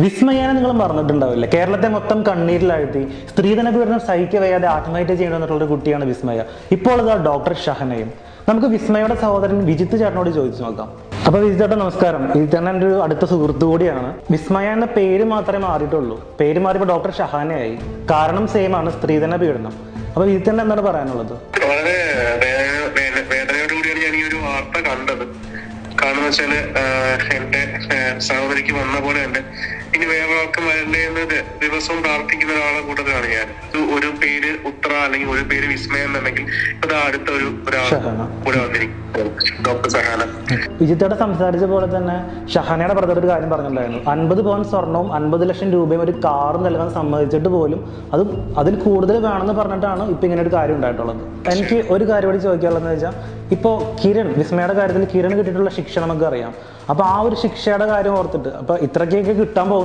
വിസ്മയാനെ നിങ്ങൾ മറന്നിട്ടുണ്ടാവില്ല. കേരളത്തെ മൊത്തം കണ്ണീരിലാഴ്ത്തി സ്ത്രീധന പീഡനം സഹിക്ക വയ്യാതെ ആത്മഹത്യ ചെയ്യണമെന്നുള്ള ഒരു കുട്ടിയാണ് വിസ്മയ. ഇപ്പോൾ ഇതാ ഡോക്ടർ ഷഹനയും. നമുക്ക് വിസ്മയുടെ സഹോദരൻ വിജിത്ത് ചേട്ടനോട് ചോദിച്ചു നോക്കാം. അപ്പൊ വിജിത്ത് ചേട്ടൻ നമസ്കാരം. വിജിത്ത് ചേട്ടൻ എൻ്റെ ഒരു അടുത്ത സുഹൃത്തു കൂടിയാണ്. വിസ്മയ എന്ന പേര് മാത്രമേ മാറിയിട്ടുള്ളൂ. പേര് മാറിയപ്പോൾ ഡോക്ടർ ഷഹാനയായി. കാരണം സെയിം ആണ്, സ്ത്രീധന പീഡനം. അപ്പൊ വിജിത്ത് ചേട്ടൻ എന്താണ് പറയാനുള്ളത്? വളരെ വേദനയോടുകൂടിയാണ് ഞാൻ ഈ ഒരു വാർത്ത കണ്ടത്. കാരണം വെച്ചാല് എന്റെ സഹോദരിക്ക് വന്ന പോലെ തന്നെ ഇനി വേറെ ആൾക്കും വരണ്ടേ എന്നത് ദിവസവും പ്രാർത്ഥിക്കുന്ന ഒരാളെ കൂട്ടത്തിലാണ് ഞാൻ. ഒരു പേര് ഉത്ര അല്ലെങ്കിൽ ഒരു പേര് വിസ്മയ എന്നുണ്ടെങ്കിൽ അത് അടുത്ത ഒരാൾ കൂടെ വന്നിരിക്കും, ഡോക്ടർ സഹാന. വിജിത്തയുടെ സംസാരിച്ച പോലെ തന്നെ ഷഹാനയുടെ ബ്രദർ ഒരു കാര്യം പറഞ്ഞിട്ടുണ്ടായിരുന്നു. 50 പവൻ സ്വർണവും 50 ലക്ഷം രൂപയും ഒരു കാറും നൽകാൻ സമ്മതിച്ചിട്ട് പോലും അതിൽ കൂടുതൽ വേണമെന്ന് പറഞ്ഞിട്ടാണ് ഇപ്പൊ ഇങ്ങനെ ഒരു കാര്യം ഉണ്ടായിട്ടുള്ളത്. എനിക്ക് ഒരു കാര്യം കൂടി ചോദിക്കാനുള്ളതെന്ന് വെച്ചാൽ, ഇപ്പോൾ കിരൺ, വിസ്മയുടെ കാര്യത്തിൽ കിരൺ കിട്ടിയിട്ടുള്ള ശിക്ഷ നമുക്കറിയാം. അപ്പൊ ആ ഒരു ശിക്ഷയുടെ കാര്യം ഓർത്തിട്ട് അപ്പൊ ഇത്രയ്ക്കൊക്കെ കിട്ടാൻ പോകും